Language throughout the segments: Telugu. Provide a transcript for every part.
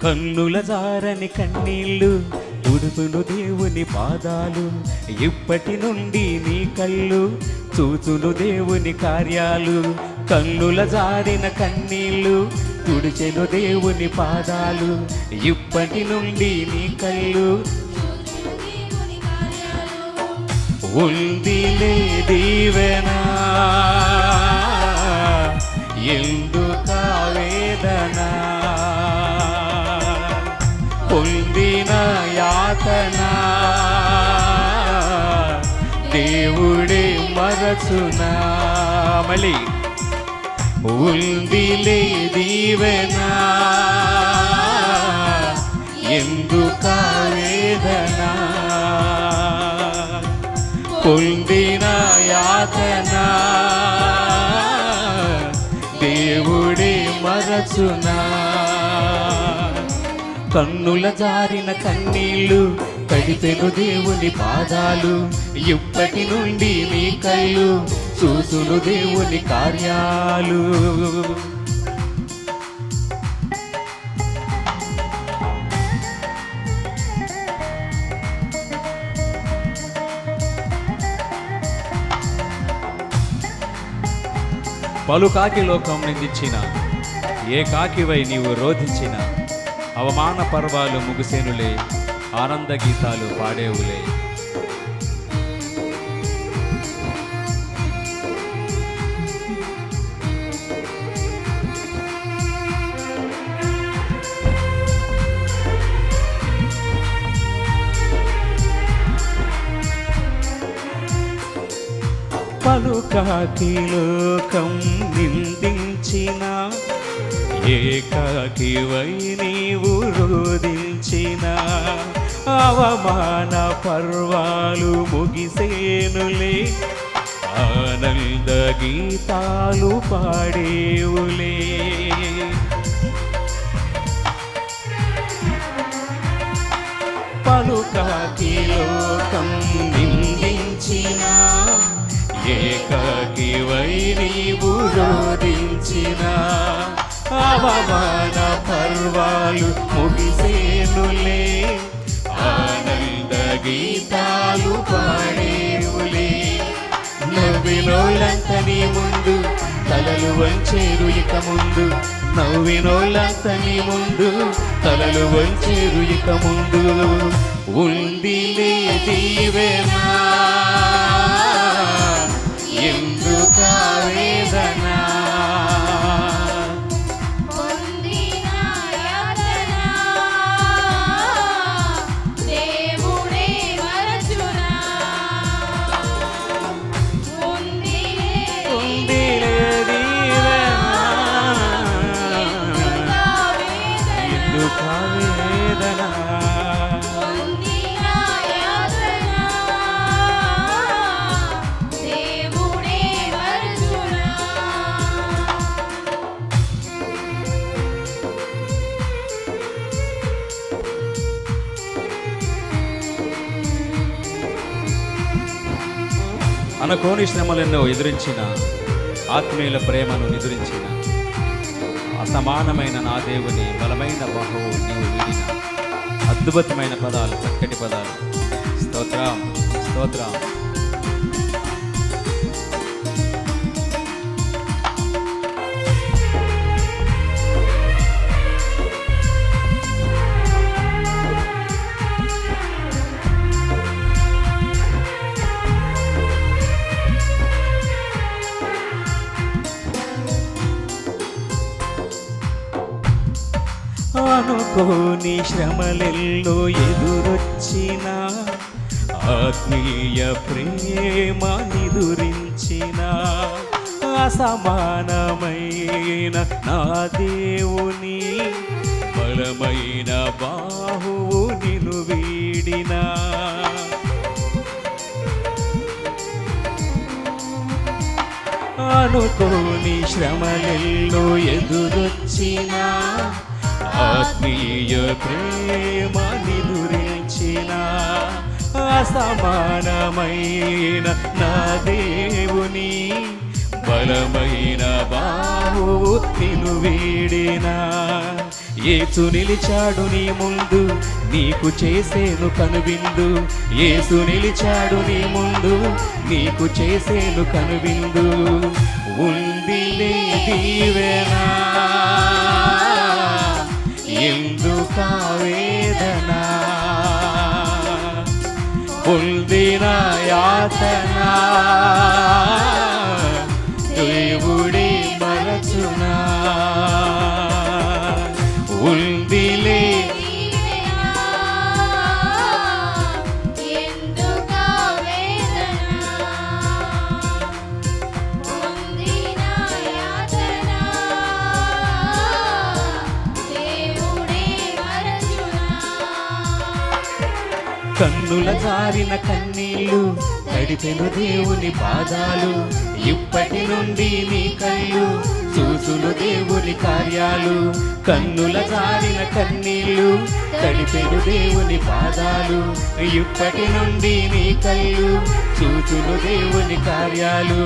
కన్నుల జారని కన్నీళ్ళు తుడుపును దేవుని పాదాలు, ఇప్పటి నుండి నీ కళ్ళు చూచును దేవుని కార్యాలు. కన్నుల జారిన కన్నీళ్ళు తుడిచెను దేవుని పాదాలు, ఇప్పటి నుండి నీ కళ్ళు ఉందిలే దీవెనా ఎందుక వేదన, పొందిన యాతన దేవుడే మరచునా. మళ్ళీ ఉందిలే దీవెనా ఎందుక వేదన, పొందిన యాతన దేవుడే మరచునా. కన్నుల జారిన కన్నీళ్ళు తడిపెను దేవుని పాదాలు, ఇప్పటి నుండి నీ కళ్ళు చూసును దేవుని కార్యాలు. పలు కాకి లోకం నిందించిన, ఏ కాకివై నీవు రోధించిన, అవమాన పర్వాలు ముగిసేనులే, ఆనంద గీతాలు పాడేవులే. పలు కాకి లోకం నిందించిన, ఏకాకివై నీవు రోధించిన, అవమాన పర్వాలు ముగిసేనులే, ఆనంద గీతాలు పాడేవులే. పలు కాకి లోకం నిందించిన, ఏకాకివై నీవు రోధించిన, అవమాన పర్వాలు ముగిసేనులే, ఆనంద గీతాలు పాడేవులే. నవ్వినోళ్ళంత నీ ముందు తలలు వంచేరు ఇక ముందు, నవ్వినోళ్ళంత నీ ముందు తలలు వంచేరు ఇక ముందు. ఉందిలే దీవెనా ఎందుక వేదన, అనుకోని శ్రమలెన్నో ఎదురించిన, ఆత్మీయుల ప్రేమను నిదురించిన, అసమానమైన నా దేవుని బలమైన బాహువు నీవు వీడిన. అద్భుతమైన పదాలు, చక్కటి పదాలు. స్తోత్రం స్తోత్రం. అనుకోని శ్రమలెల్లో ఎదురొచ్చిన, ఆత్మీయ ప్రేమ నిదురించిన, అసమానమైన నా దేవుని బలమైన బాహువు నిన్ను వీడిన. అనుకోని శ్రమలెల్లో ఎదురొచ్చిన, ఆత్మీయ ప్రేమ నిదురించిన, అసమానమైన నా దేవుని బలమైన బాహువు నిన్ను వీడినా యేసు నిలిచాడు నీ ముందు నీకు చేసేను కనువిందు యేసు నిలిచాడు నీ ముందు నీకు చేసేను కనువిందు ఉందిలే దీవెనా ఎందుకా వేదన పొందిన యాతన దేవుడే మరచునా ఉందిలే కన్నుల జారిన కన్నీళ్ళు తడిపెను దేవుని పాదాలు ఇప్పటి నుండి నీ కళ్ళు చూసులు దేవుని కార్యాలు కన్నుల జారిన కన్నీళ్ళు తడిపెను దేవుని పాదాలు ఇప్పటి నుండి నీ కళ్ళు చూసులు దేవుని కార్యాలు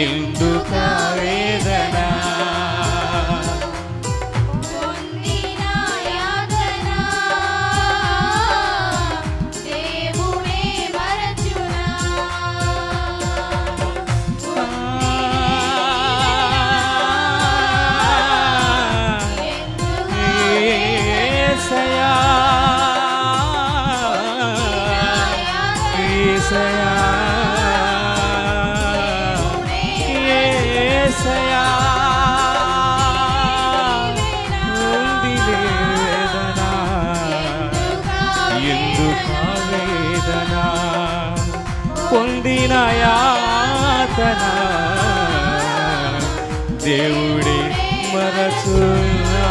ఎందుక వేదన పొందిన యాతన దేవుడే మరచునా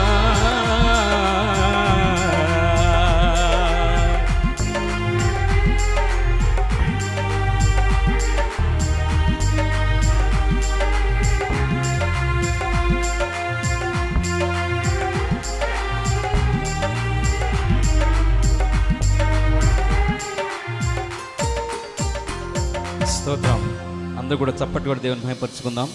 స్తోత్రం. అందరూ కూడా చప్పటి కూడా దేవుని మహిమపరుచుకుందాం.